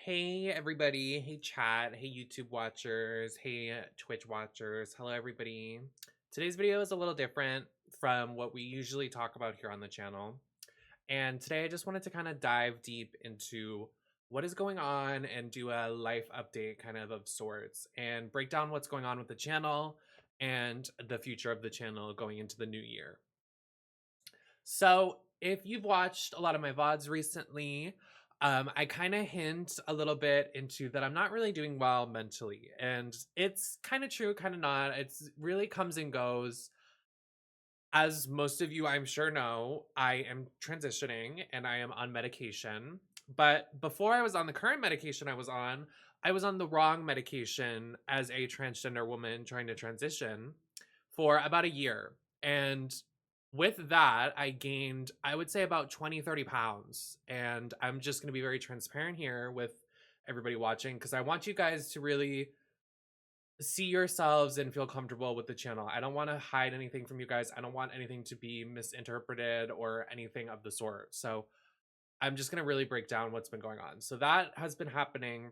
Hey everybody, hey chat, hey YouTube watchers, hey Twitch watchers, hello everybody. Today's video is a little different from what we usually talk about here on the channel. And today I just wanted to kind of dive deep into what is going on and do a life update kind of sorts and break down what's going on with the channel and the future of the channel going into the new year. So if you've watched a lot of my VODs recently, I kind of hint a little bit into that I'm not really doing well mentally. And it's kind of true, kind of not. It's really comes and goes. As most of you, I'm sure know, I am transitioning and I am on medication. But before I was on the current medication I was on the wrong medication as a transgender woman trying to transition for about a year. And with that, I gained, I would say, about 20, 30 pounds. And I'm just going to be very transparent here with everybody watching because I want you guys to really see yourselves and feel comfortable with the channel. I don't want to hide anything from you guys. I don't want anything to be misinterpreted or anything of the sort. So I'm just going to really break down what's been going on. So that has been happening.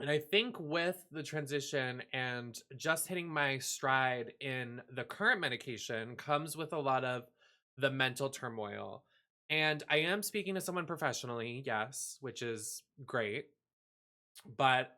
And I think with the transition and just hitting my stride in the current medication comes with a lot of the mental turmoil. And I am speaking to someone professionally, yes, which is great. But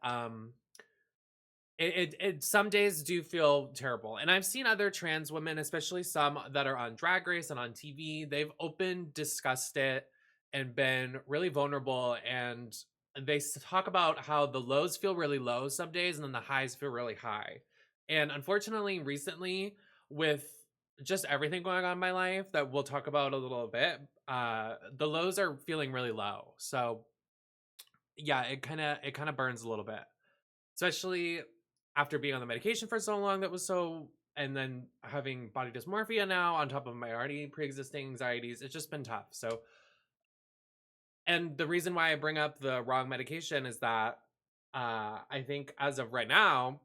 some days do feel terrible. And I've seen other trans women, especially some that are on Drag Race and on TV, they've opened, discussed it, and been really vulnerable. And they talk about how the lows feel really low some days and then the highs feel really high. And unfortunately, recently, with just everything going on in my life that we'll talk about a little bit, the lows are feeling really low. So yeah, it kind of burns a little bit, especially after being on the medication for so long that was so, and then having body dysmorphia now on top of my already pre-existing anxieties. It's just been tough. So, and the reason why I bring up the wrong medication is that I think as of right now,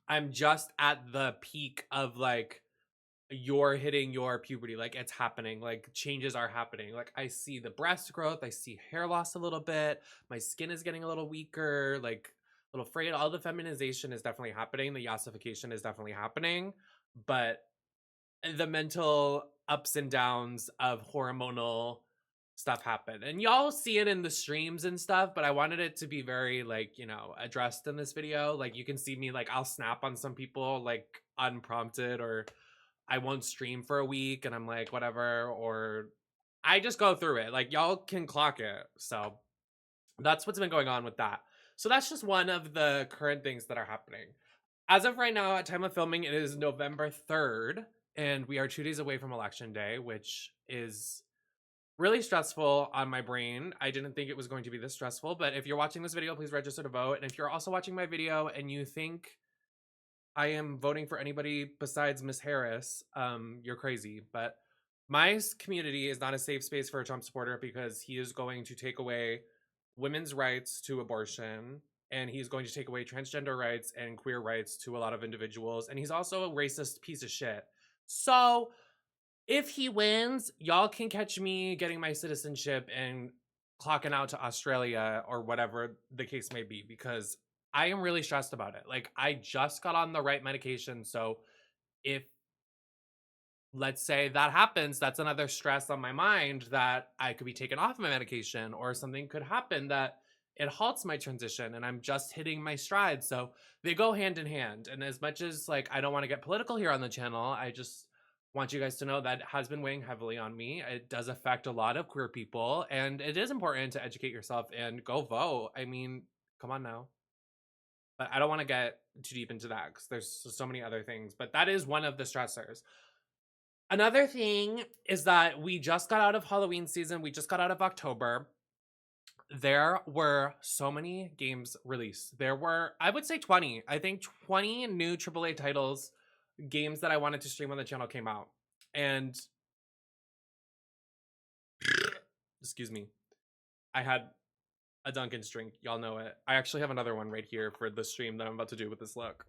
I'm just at the peak of like you're hitting your puberty, like it's happening, like changes are happening. Like I see the breast growth, I see hair loss a little bit, my skin is getting a little weaker, like a little frayed. All the feminization is definitely happening, the yassification is definitely happening, but the mental ups and downs of hormonal stuff happen. And y'all see it in the streams and stuff, but I wanted it to be very like, addressed in this video. Like you can see me, like I'll snap on some people like unprompted, or I won't stream for a week and I'm like, whatever, or I just go through it. Like y'all can clock it. So that's what's been going on with that. So that's just one of the current things that are happening. As of right now, at time of filming, it is November 3rd, and we are 2 days away from election day, which is really stressful on my brain. I didn't think it was going to be this stressful, but if you're watching this video, please register to vote. And if you're also watching my video and you think I am voting for anybody besides Miss Harris, you're crazy. But my community is not a safe space for a Trump supporter because he is going to take away women's rights to abortion, and he's going to take away transgender rights and queer rights to a lot of individuals. And he's also a racist piece of shit. So if he wins, y'all can catch me getting my citizenship and clocking out to Australia or whatever the case may be, because I am really stressed about it. Like I just got on the right medication. So if, let's say that happens, that's another stress on my mind that I could be taken off my medication or something could happen that it halts my transition and I'm just hitting my stride. So they go hand in hand. And as much as like I don't want to get political here on the channel, I just want you guys to know that has been weighing heavily on me. It does affect a lot of queer people, and it is important to educate yourself and go vote. I mean, come on now. But I don't want to get too deep into that because there's so many other things. But that is one of the stressors. Another thing is that we just got out of Halloween season. We just got out of October. There were so many games released. There were, I would say 20. I think 20 new AAA titles, games that I wanted to stream on the channel came out. And excuse me, I had a Dunkin's drink. Y'all know it. I actually have another one right here for the stream that I'm about to do with this look.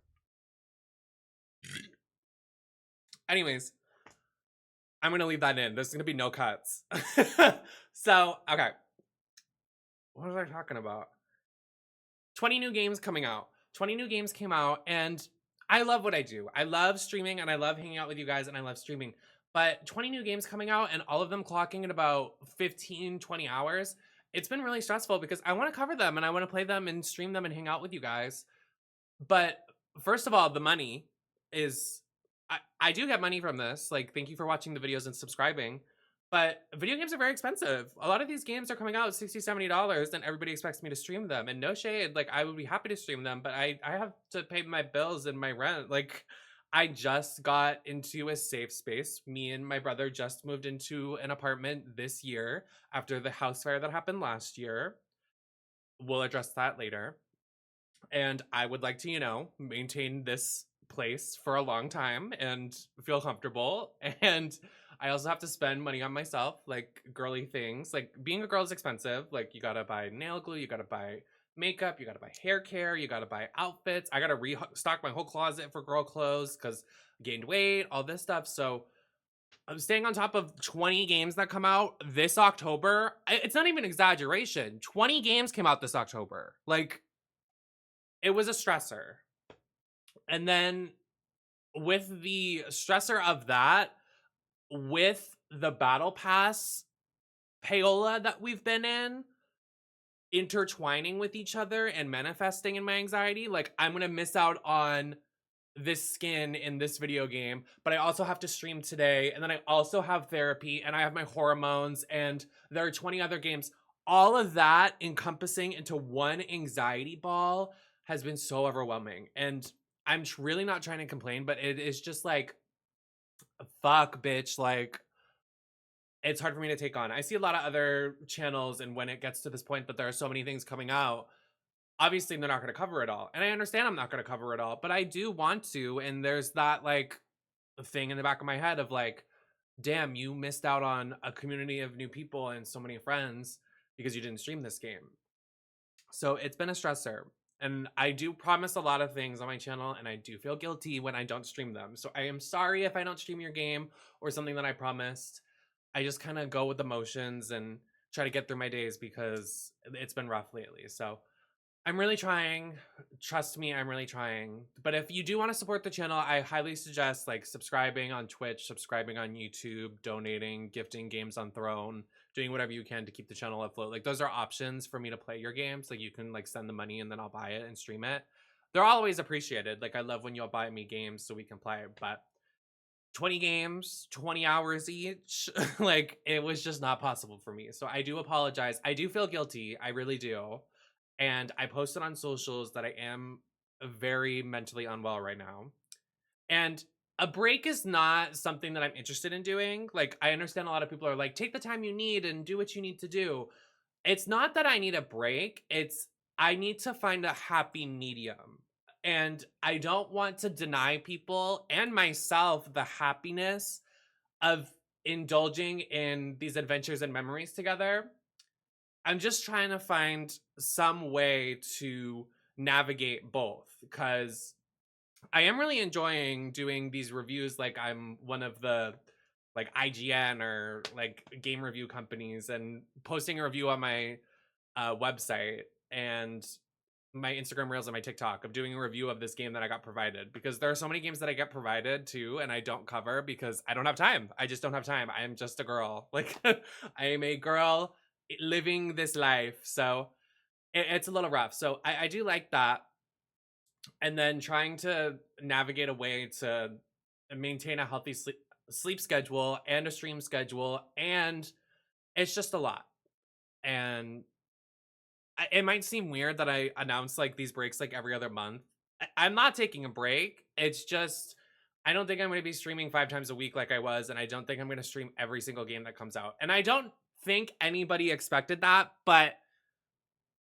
Anyways, I'm going to leave that in. There's going to be no cuts. So, okay. What was I talking about? 20 new games coming out. 20 new games came out, and I love what I do. I love streaming, and I love hanging out with you guys, and I love streaming. But 20 new games coming out, and all of them clocking at about 15, 20 hours. It's been really stressful because I want to cover them, and I want to play them and stream them and hang out with you guys. But first of all, the money is I do get money from this. Like, thank you for watching the videos and subscribing. But video games are very expensive. A lot of these games are coming out at $60, $70, and everybody expects me to stream them. And no shade, like, I would be happy to stream them, but I have to pay my bills and my rent. Like, I just got into a safe space. Me and my brother just moved into an apartment this year after the house fire that happened last year. We'll address that later. And I would like to, you know, maintain this place for a long time and feel comfortable. And I also have to spend money on myself, like girly things. Like, being a girl is expensive. Like, you gotta buy nail glue, you gotta buy makeup, you gotta buy hair care, you gotta buy outfits. I gotta restock my whole closet for girl clothes because I gained weight, all this stuff. So I'm staying on top of 20 games that come out this October. It's not even exaggeration. 20 games came out this October. Like, it was a stressor. And then with the stressor of that, with the battle pass payola that we've been in, intertwining with each other and manifesting in my anxiety, like, I'm gonna miss out on this skin in this video game, but I also have to stream today, and then I also have therapy, and I have my hormones, and there are 20 other games. All of that encompassing into one anxiety ball has been so overwhelming. And I'm really not trying to complain, but it is just like, fuck, bitch. Like, it's hard for me to take on. I see a lot of other channels, and when it gets to this point that there are so many things coming out, obviously they're not going to cover it all. And I understand I'm not going to cover it all, but I do want to. And there's that, like, thing in the back of my head of like, damn, you missed out on a community of new people and so many friends because you didn't stream this game. So it's been a stressor. And I do promise a lot of things on my channel, and I do feel guilty when I don't stream them. So I am sorry if I don't stream your game or something that I promised. I just kind of go with the motions and try to get through my days because it's been rough lately. So I'm really trying. Trust me, I'm really trying. But if you do want to support the channel, I highly suggest like subscribing on Twitch, subscribing on YouTube, donating, gifting games on Throne, doing whatever you can to keep the channel afloat. Like, those are options for me to play your games. Like, you can like send the money and then I'll buy it and stream it. They're always appreciated. Like, I love when you'll buy me games so we can play it. But 20 games, 20 hours each, like, it was just not possible for me. So I do apologize. I do feel guilty. I really do. And I posted on socials that I am very mentally unwell right now. And a break is not something that I'm interested in doing. Like, I understand a lot of people are like, take the time you need and do what you need to do. It's not that I need a break. It's I need to find a happy medium. And I don't want to deny people and myself the happiness of indulging in these adventures and memories together. I'm just trying to find some way to navigate both, because I am really enjoying doing these reviews. Like, I'm one of the like IGN or like game review companies, and posting a review on my website and my Instagram Reels and my TikTok of doing a review of this game that I got provided, because there are so many games that I get provided too and I don't cover because I don't have time. I just don't have time. I am just a girl. Like, I am a girl living this life. So it's a little rough. So I do like that. And then trying to navigate a way to maintain a healthy sleep schedule and a stream schedule. And it's just a lot. And it might seem weird that I announce like these breaks like every other month. I'm not taking a break. It's just, I don't think I'm going to be streaming 5 times a week like I was. And I don't think I'm going to stream every single game that comes out. And I don't think anybody expected that, but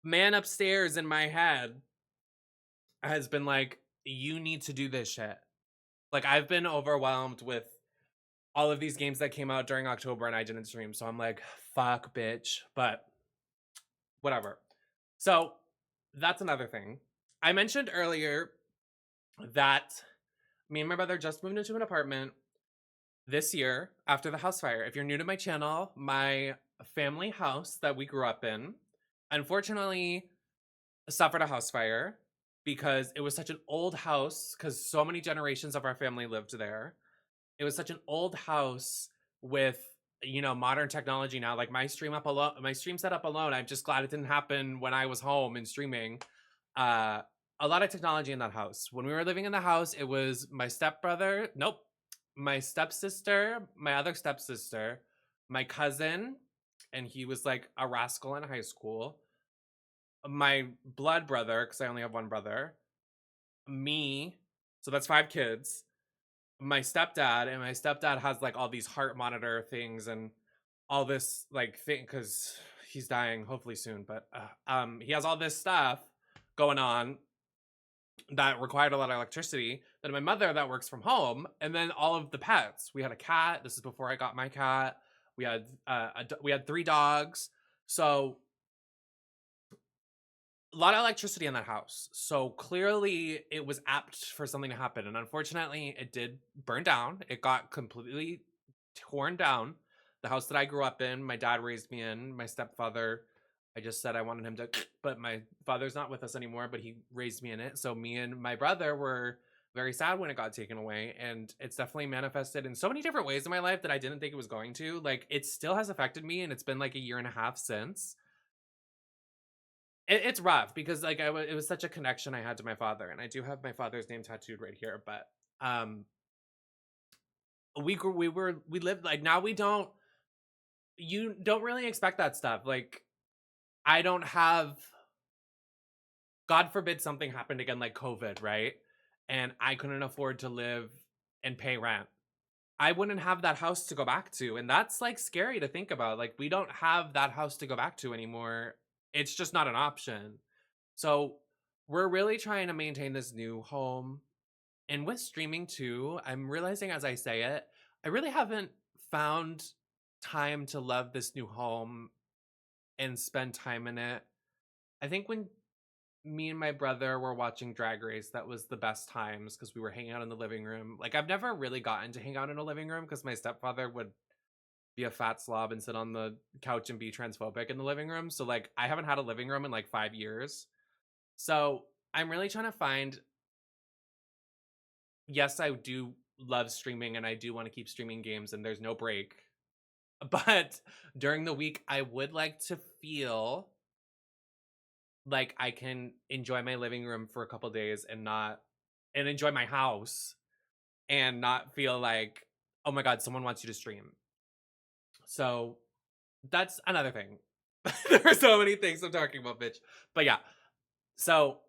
man upstairs in my head has been like, you need to do this shit. Like, I've been overwhelmed with all of these games that came out during October and I didn't stream. So I'm like, fuck, bitch. But whatever. So that's another thing. I mentioned earlier that me and my brother just moved into an apartment this year after the house fire. If you're new to my channel, my family house that we grew up in, unfortunately, suffered a house fire because it was such an old house because so many generations of our family lived there. It was such an old house with, modern technology now. Like my stream setup alone, I'm just glad it didn't happen when I was home and streaming. Uh a lot of technology in that house. When we were living in the house, it was my stepbrother, nope, my stepsister, my other stepsister, my cousin, and he was like a rascal in high school, my blood brother, because I only have one brother, me, so that's 5 kids, my stepdad, and my stepdad has like all these heart monitor things and all this like thing because he's dying hopefully soon, but he has all this stuff going on that required a lot of electricity. Then my mother that works from home, and then all of the pets. We had a cat. This is before I got my cat. We had we had 3 dogs. So a lot of electricity in that house. So clearly it was apt for something to happen. And unfortunately, it did burn down. It got completely torn down. The house that I grew up in, my dad raised me in, my stepfather, I just said I wanted him to, but my father's not with us anymore, but he raised me in it. So me and my brother were very sad when it got taken away. And it's definitely manifested in so many different ways in my life that I didn't think it was going to. Like, it still has affected me. And it's been like a year and a half since. It's rough because like it was such a connection I had to my father, and I do have my father's name tattooed right here. But we lived like, now we don't, you don't really expect that stuff. Like, I don't have, God forbid something happened again like COVID, right? And I couldn't afford to live and pay rent. I wouldn't have that house to go back to, and that's like scary to think about. Like, we don't have that house to go back to anymore. It's just not an option. So we're really trying to maintain this new home. And with streaming too, I'm realizing as I say it, I really haven't found time to love this new home and spend time in it. I think when me and my brother were watching Drag Race, that was the best times because we were hanging out in the living room. Like, I've never really gotten to hang out in a living room because my stepfather would be a fat slob and sit on the couch and be transphobic in the living room. So like, I haven't had a living room in like 5 years. So I'm really trying to find, yes, I do love streaming and I do want to keep streaming games and there's no break. But during the week, I would like to feel like I can enjoy my living room for a couple days and enjoy my house and not feel like, oh my God, someone wants you to stream. So that's another thing. There are so many things I'm talking about, bitch. But yeah, so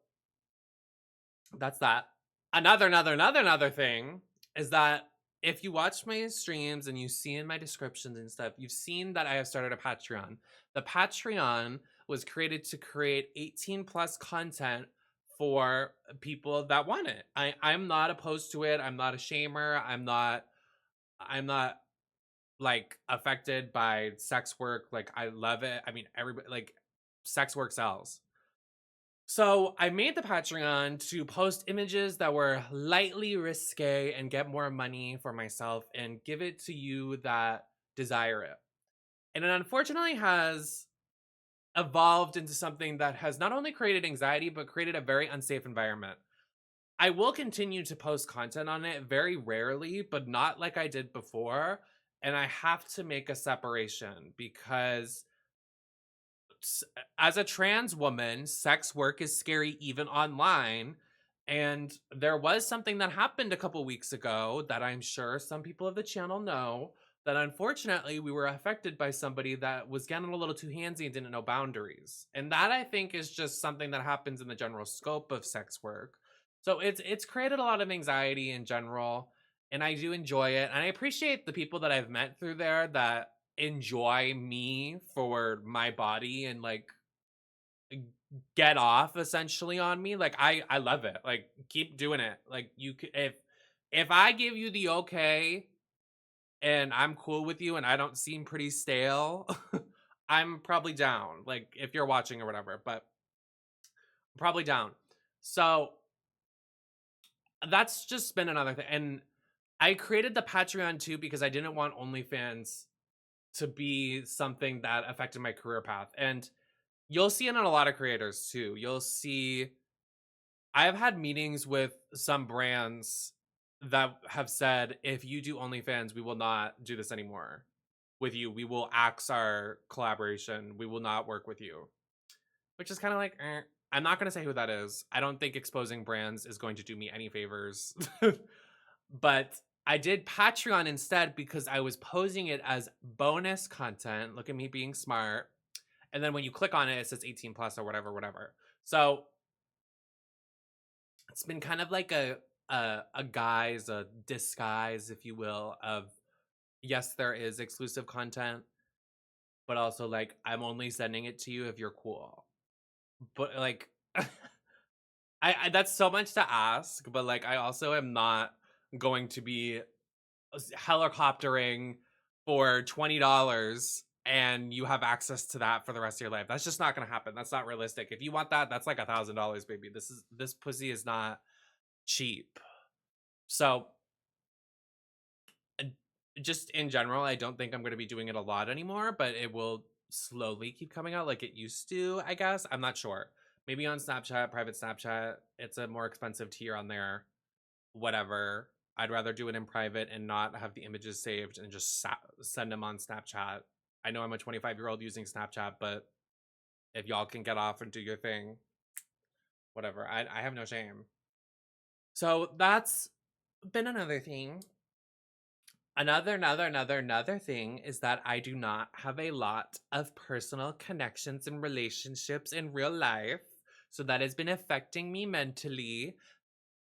that's that. Another thing is that if you watch my streams and you see in my descriptions and stuff, you've seen that I have started a Patreon. The Patreon was created to create 18 plus content for people that want it. I'm not opposed to it. I'm not a shamer. I'm not like affected by sex work. Like, I love it. I mean, everybody, like, sex work sells. So I made the Patreon to post images that were lightly risque and get more money for myself and give it to you that desire it. And it unfortunately has evolved into something that has not only created anxiety, but created a very unsafe environment. I will continue to post content on it very rarely, but not like I did before. And I have to make a separation because as a trans woman, sex work is scary even online. And there was something that happened a couple weeks ago that I'm sure some people of the channel know, that unfortunately we were affected by somebody that was getting a little too handsy and didn't know boundaries. And that, I think, is just something that happens in the general scope of sex work. So it's created a lot of anxiety in general, and I do enjoy it. And I appreciate the people that I've met through there that enjoy me for my body and like get off essentially on me. Like, I love it. Like, keep doing it. Like, if I give you the okay and I'm cool with you and I don't seem pretty stale, I'm probably down. Like, if you're watching or whatever, but I'm probably down. So that's just been another thing. And I created the Patreon too because I didn't want OnlyFans to be something that affected my career path. And you'll see it in a lot of creators too. You'll see I have had meetings with some brands that have said, if you do OnlyFans, we will not do this anymore with you. We will axe our collaboration. We will not work with you. Which is kind of like, I'm not going to say who that is. I don't think exposing brands is going to do me any favors. But I did Patreon instead because I was posing it as bonus content. Look at me being smart. And then when you click on it, it says 18 plus or whatever, whatever. So it's been kind of like a guise, a disguise, if you will, of yes, there is exclusive content, but also like I'm only sending it to you if you're cool. But like I that's so much to ask, but like I also am not going to be helicoptering for $20 and you have access to that for the rest of your life. That's just not gonna happen. That's not realistic. If you want that, that's like $1,000, baby. This pussy is not cheap. So just in general, I don't think I'm gonna be doing it a lot anymore, but it will slowly keep coming out like it used to, I guess. I'm not sure. Maybe on Snapchat, private Snapchat, it's a more expensive tier on there. Whatever. I'd rather do it in private and not have the images saved and just send them on Snapchat. I know I'm a 25-year-old using Snapchat, but if y'all can get off and do your thing, whatever. I have no shame. So that's been another thing. Another thing is that I do not have a lot of personal connections and relationships in real life. So that has been affecting me mentally.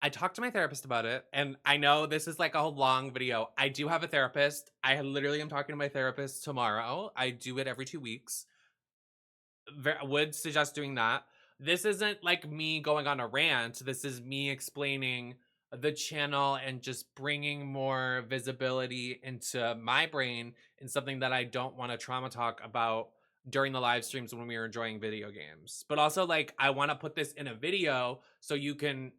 I talked to my therapist about it, and I know this is like a long video. I do have a therapist. I literally am talking to my therapist tomorrow. I do it every 2 weeks. Would suggest doing that. This isn't like me going on a rant. This is me explaining the channel and just bringing more visibility into my brain in something that I don't want to trauma talk about during the live streams when we were enjoying video games. But also, like, I want to put this in a video so you can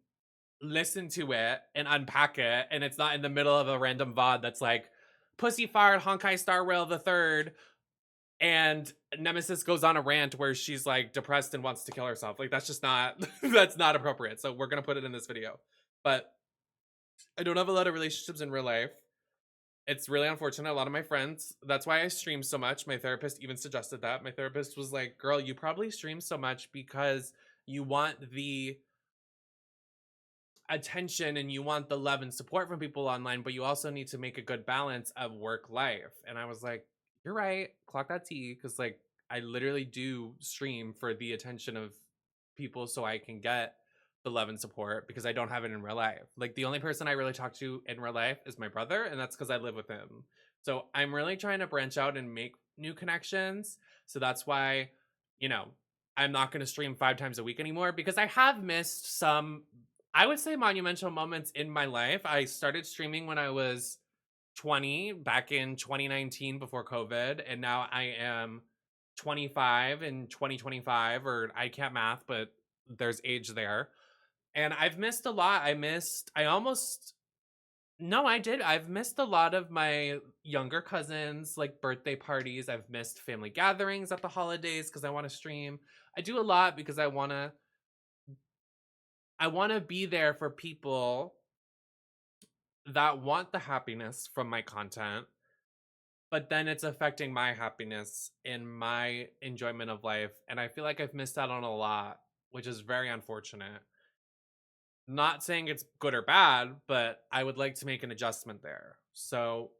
listen to it and unpack it, and it's not in the middle of a random VOD that's like, Pussy fired Honkai Star Rail the Third, and Nemesis goes on a rant where she's like depressed and wants to kill herself. Like, that's just not that's not appropriate. So we're gonna put it in this video. But I don't have a lot of relationships in real life. It's really unfortunate. A lot of my friends, that's why I stream so much. My therapist even suggested that. My therapist was like, girl, you probably stream so much because you want the attention and you want the love and support from people online, but you also need to make a good balance of work life. And I was like, you're right, clock that T, because like I literally do stream for the attention of people so I can get the love and support because I don't have it in real life. Like the only person I really talk to in real life is my brother, and that's because I live with him. So I'm really trying to branch out and make new connections. So that's why, you know, I'm not going to stream 5 times a week anymore because I have missed some, I would say, monumental moments in my life. I started streaming when I was 20 back in 2019 before COVID, and now I am 25 in 2025, or I can't math, but there's age there. And I've missed a lot. I almost, no, I did. I've missed a lot of my younger cousins, like birthday parties. I've missed family gatherings at the holidays because I want to stream. I do a lot because I want to be there for people that want the happiness from my content, but then it's affecting my happiness and my enjoyment of life. And I feel like I've missed out on a lot, which is very unfortunate. Not saying it's good or bad, but I would like to make an adjustment there. So,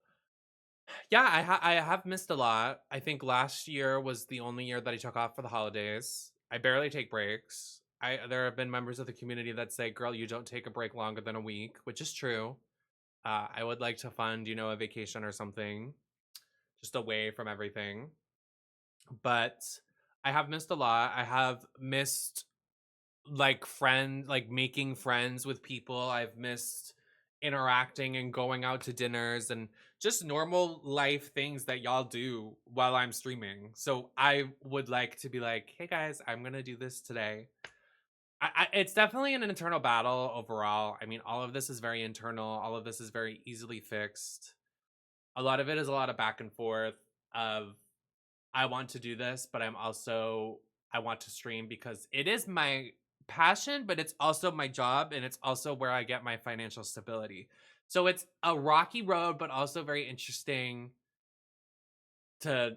yeah, I have missed a lot. I think last year was the only year that I took off for the holidays. I barely take breaks. There have been members of the community that say, "Girl, you don't take a break longer than a week," which is true. I would like to fund, a vacation or something, just away from everything. But I have missed a lot. I have missed like making friends with people. I've missed interacting and going out to dinners and just normal life things that y'all do while I'm streaming. So I would like to be like, hey guys, I'm gonna do this today. It's definitely an internal battle overall. I mean, all of this is very internal. All of this is very easily fixed. A lot of it is a lot of back and forth of I want to do this, but I'm also I want to stream because it is my passion, but it's also my job and it's also where I get my financial stability. So it's a rocky road, but also very interesting to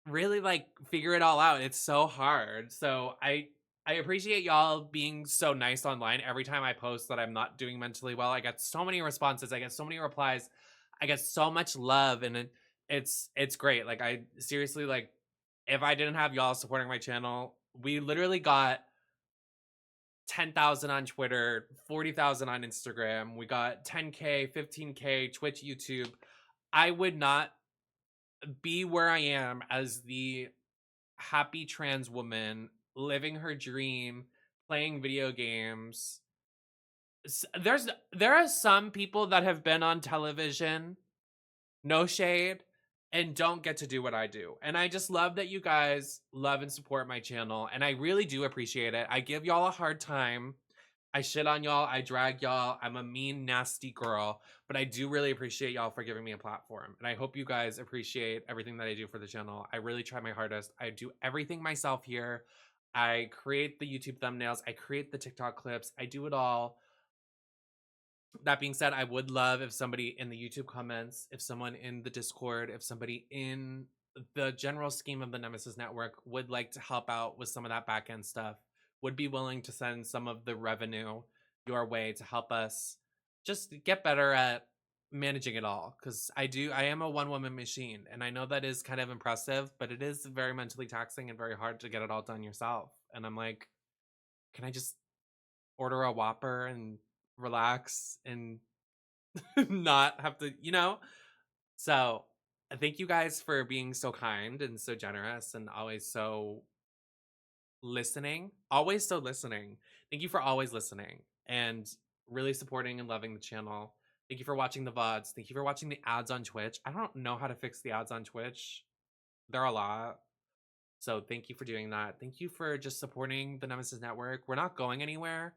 really like figure it all out. It's so hard. So I appreciate y'all being so nice online. Every time I post that I'm not doing mentally well, I get so many responses. I get so many replies. I get so much love, and it's great. Like I seriously like if I didn't have y'all supporting my channel, we literally got 10,000 on Twitter, 40,000 on Instagram. We got 10K, 15K, Twitch, YouTube. I would not be where I am as the happy trans woman living her dream, playing video games. There are some people that have been on television, no shade, and don't get to do what I do. And I just love that you guys love and support my channel, and I really do appreciate it. I give y'all a hard time. I shit on y'all, I drag y'all. I'm a mean, nasty girl, but I do really appreciate y'all for giving me a platform. And I hope you guys appreciate everything that I do for the channel. I really try my hardest. I do everything myself here. I create the YouTube thumbnails, I create the TikTok clips, I do it all. That being said, I would love if somebody in the YouTube comments, if someone in the Discord, if somebody in the general scheme of the Nemesis Network would like to help out with some of that back end stuff, would be willing to send some of the revenue your way to help us just get better at managing it all. Because I am a one woman machine, and I know that is kind of impressive, but it is very mentally taxing and very hard to get it all done yourself. And I'm like, can I just order a Whopper and relax and not have to, So thank you guys for being so kind and so generous and always so listening. Always so listening. Thank you for always listening and really supporting and loving the channel. Thank you for watching the VODs. Thank you for watching the ads on Twitch. I don't know how to fix the ads on Twitch. They're a lot. So thank you for doing that. Thank you for just supporting the Nemesis Network. We're not going anywhere.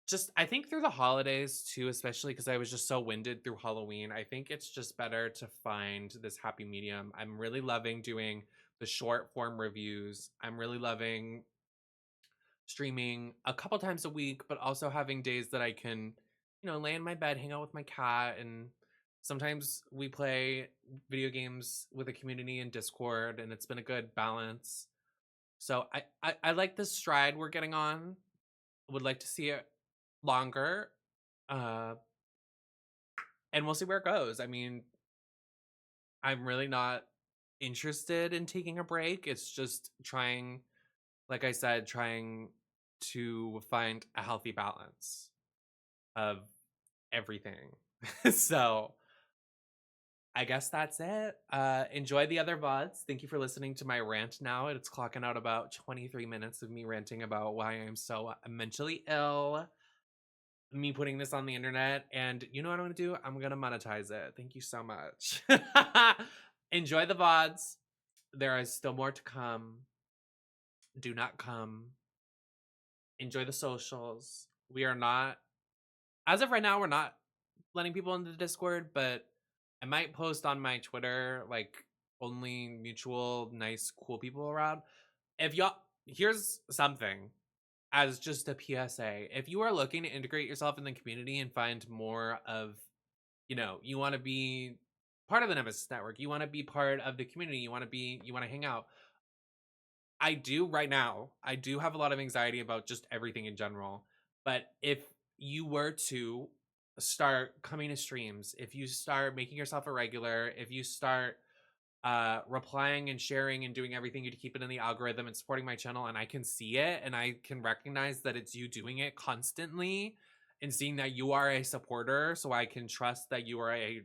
Just I think through the holidays too, especially because I was just so winded through Halloween, I think it's just better to find this happy medium. I'm really loving doing the short form reviews. I'm really loving streaming a couple times a week, but also having days that I can, lay in my bed, hang out with my cat, and sometimes we play video games with a community in Discord, and it's been a good balance. So I like the stride we're getting on. Would like to see it longer. Uh and we'll see where it goes. I mean, I'm really not interested in taking a break. It's just trying, like I said, trying to find a healthy balance of everything. So I guess that's it. Enjoy the other VODs. Thank you for listening to my rant now. It's clocking out about 23 minutes of me ranting about why I'm so mentally ill, me putting this on the internet, and you know what I'm gonna do? I'm gonna monetize it. Thank you so much. Enjoy the VODs. There is still more to come. Do not come. Enjoy the socials. We are not, as of right now, we're not letting people into the Discord, but I might post on my Twitter, like, only mutual, nice, cool people around. If y'all, here's something as just a PSA. If you are looking to integrate yourself in the community and find more of, you want to be part of the Nemesis Network, you want to be part of the community, you want to hang out. I do have a lot of anxiety about just everything in general. But if you were to start coming to streams, if you start making yourself a regular, if you start replying and sharing and doing everything to keep it in the algorithm and supporting my channel, and I can see it and I can recognize that it's you doing it constantly and seeing that you are a supporter, so I can trust that you are a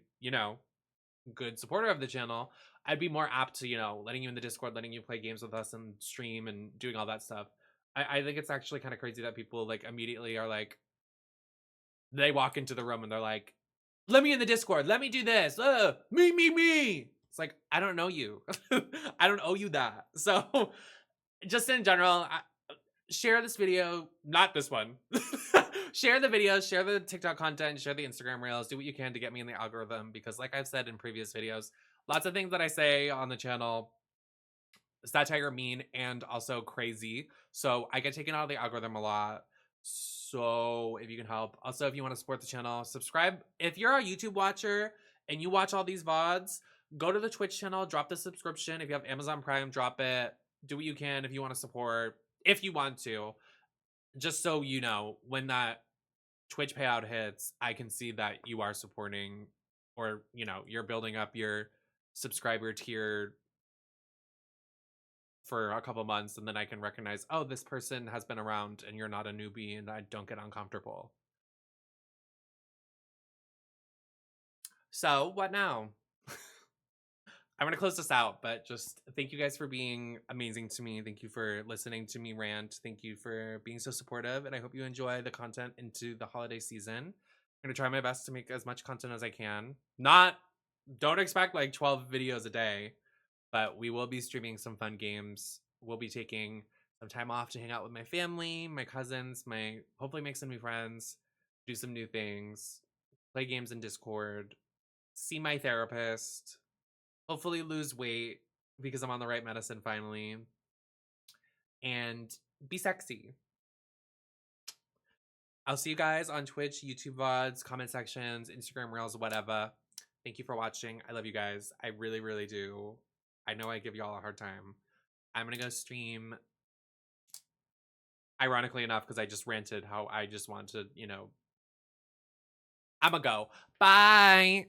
good supporter of the channel, I'd be more apt to letting you in the Discord, letting you play games with us and stream and doing all that stuff. I think it's actually kind of crazy that people like immediately are like, they walk into the room and they're like, let me in the Discord, let me do this, me. It's like, I don't know you. I don't owe you that. So just in general, share this video, not this one. Share the videos, share the TikTok content, share the Instagram reels, do what you can to get me in the algorithm, because like I've said in previous videos, lots of things that I say on the channel satire, mean, and also crazy. So I get taken out of the algorithm a lot. So if you can help. Also, if you want to support the channel, subscribe. If you're a YouTube watcher and you watch all these VODs, go to the Twitch channel, drop the subscription. If you have Amazon Prime, drop it. Do what you can if you want to support, if you want to. Just so you know, when that Twitch payout hits, I can see that you are supporting, or, you know, you're building up your subscriber tier for a couple months, and then I can recognize, oh, this person has been around and you're not a newbie, and I don't get uncomfortable. So what now? I'm going to close this out, but just thank you guys for being amazing to me. Thank you for listening to me rant. Thank you for being so supportive, and I hope you enjoy the content into the holiday season. I'm going to try my best to make as much content as I can. Don't expect like 12 videos a day, but we will be streaming some fun games. We'll be taking some time off to hang out with my family, my cousins, hopefully make some new friends, do some new things, play games in Discord, see my therapist, hopefully lose weight because I'm on the right medicine finally, and be sexy. I'll see you guys on Twitch, YouTube VODs, comment sections, Instagram Reels, whatever. Thank you for watching. I love you guys. I really, really do. I know I give y'all a hard time. I'm gonna go stream, ironically enough, because I just ranted how I just want to, you know, I'm gonna go. Bye.